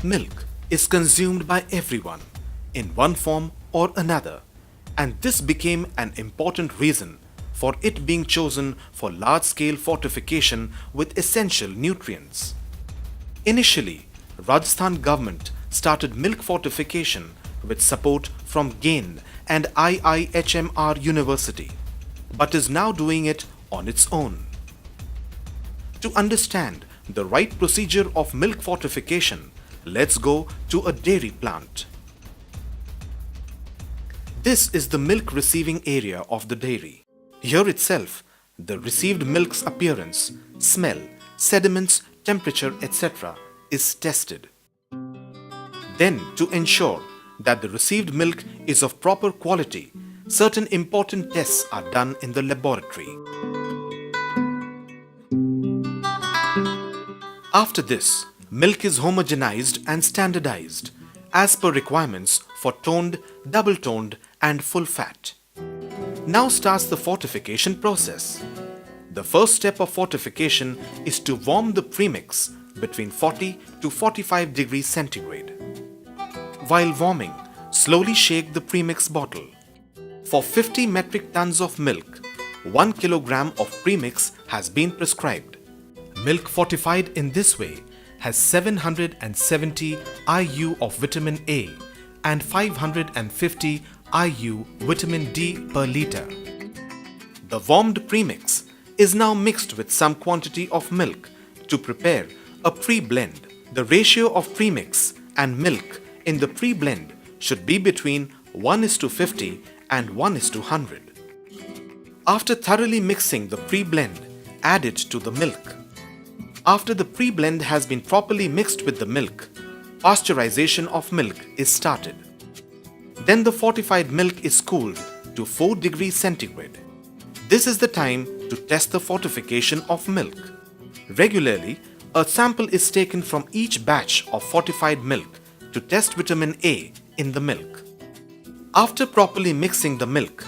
milk is consumed by everyone in one form or another, and this became an important reason for it being chosen for large-scale fortification with essential nutrients. Initially, Rajasthan government started milk fortification with support from GAIN and IIHMR University, but is now doing it on its own. To understand the right procedure of milk fortification, let's go to a dairy plant. This is the milk receiving area of the dairy. Here itself, the received milk's appearance, smell, sediments, temperature, etc. is tested. Then, to ensure that the received milk is of proper quality, certain important tests are done in the laboratory. After this, milk is homogenized and standardized as per requirements for toned, double-toned and full fat. Now starts the fortification process. The first step of fortification is to warm the premix between 40 to 45 degrees centigrade. While warming, slowly shake the premix bottle. For 50 metric tons of milk, 1 kilogram of premix has been prescribed. Milk fortified in this way has 770 IU of vitamin A and 550 IU vitamin D per liter. The warmed premix is now mixed with some quantity of milk to prepare a pre-blend. The ratio of premix and milk in the pre-blend should be between 1:50 and 1:100. After thoroughly mixing the pre-blend, add it to the milk. After the pre-blend has been properly mixed with the milk, pasteurization of milk is started. Then the fortified milk is cooled to 4 degrees centigrade. This is the time to test the fortification of milk. Regularly, a sample is taken from each batch of fortified milk to test vitamin A in the milk. After properly mixing the milk,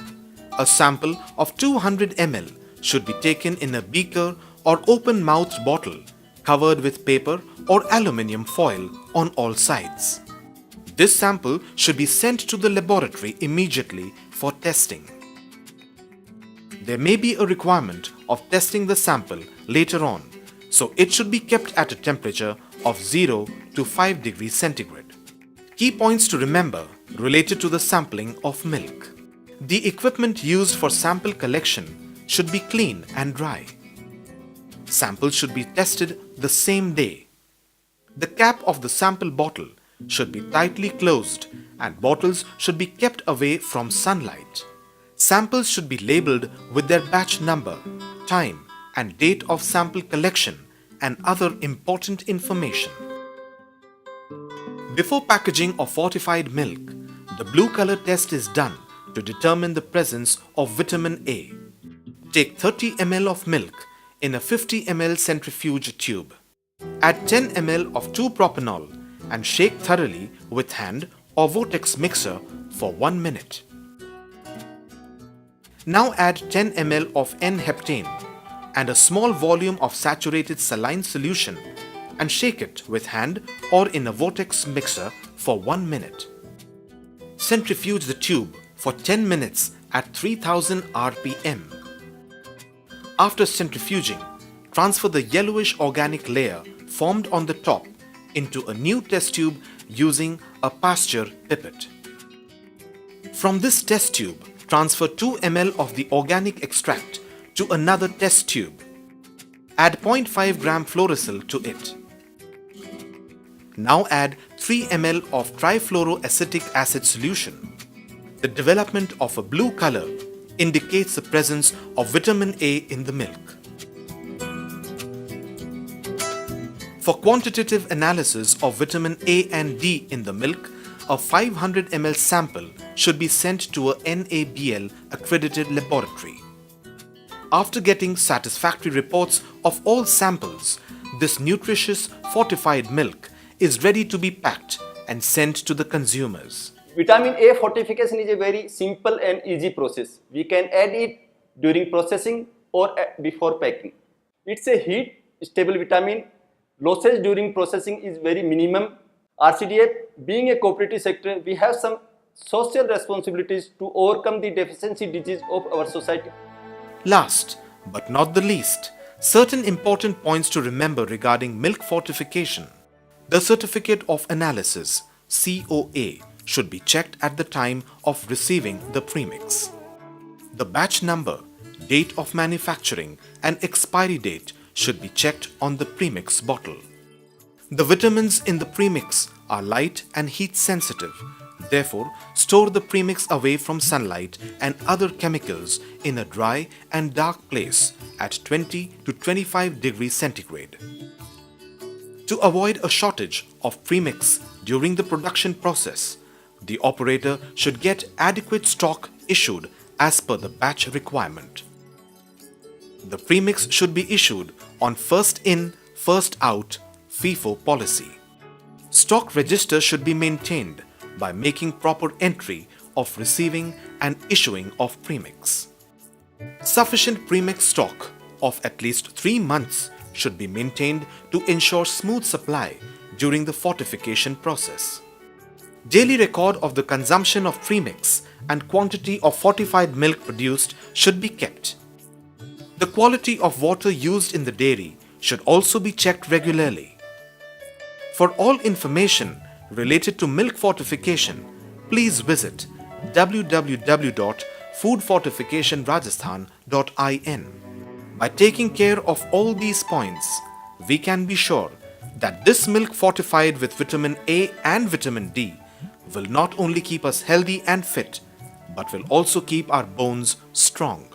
a sample of 200 ml should be taken in a beaker or open-mouthed bottle covered with paper or aluminium foil on all sides. This sample should be sent to the laboratory immediately for testing. There may be a requirement of testing the sample later on, so it should be kept at a temperature of 0 to 5 degrees centigrade. Key points to remember related to the sampling of milk. The equipment used for sample collection should be clean and dry. Samples should be tested the same day. The cap of the sample bottle should be tightly closed and bottles should be kept away from sunlight. Samples should be labeled with their batch number, time and date of sample collection and other important information. Before packaging of fortified milk, the blue color test is done to determine the presence of vitamin A. Take 30 ml of milk in a 50 ml centrifuge tube. Add 10 ml of 2-propanol and shake thoroughly with hand or vortex mixer for 1 minute. Now add 10 ml of N-heptane and a small volume of saturated saline solution and shake it with hand or in a vortex mixer for 1 minute. Centrifuge the tube for 10 minutes at 3000 rpm. After centrifuging, transfer the yellowish organic layer formed on the top into a new test tube using a Pasteur pipette. From this test tube, transfer 2 ml of the organic extract to another test tube. Add 0.5 gram fluorosil to it. Now add 3 ml of trifluoroacetic acid solution. The development of a blue color indicates the presence of vitamin A in the milk. For quantitative analysis of vitamin A and D in the milk, a 500 ml sample should be sent to a NABL accredited laboratory. After getting satisfactory reports of all samples, this nutritious fortified milk is ready to be packed and sent to the consumers. Vitamin A fortification is a very simple and easy process. We can add it during processing or before packing. It's a heat stable vitamin. Losses during processing is very minimum. RCDF, being a cooperative sector, we have some social responsibilities to overcome the deficiency disease of our society. Last but not the least, certain important points to remember regarding milk fortification. The Certificate of Analysis (COA) should be checked at the time of receiving the premix. The batch number, date of manufacturing and expiry date should be checked on the premix bottle. The vitamins in the premix are light and heat sensitive. Therefore, store the premix away from sunlight and other chemicals in a dry and dark place at 20 to 25 degrees centigrade. To avoid a shortage of premix during the production process, the operator should get adequate stock issued as per the batch requirement. The premix should be issued on first in, first out FIFO policy. Stock register should be maintained by making proper entry of receiving and issuing of premix. Sufficient premix stock of at least 3 months should be maintained to ensure smooth supply during the fortification process. Daily record of the consumption of premix and quantity of fortified milk produced should be kept. The quality of water used in the dairy should also be checked regularly. For all information related to milk fortification, please visit www.foodfortificationrajasthan.in. By taking care of all these points, we can be sure that this milk fortified with vitamin A and vitamin D will not only keep us healthy and fit, but will also keep our bones strong.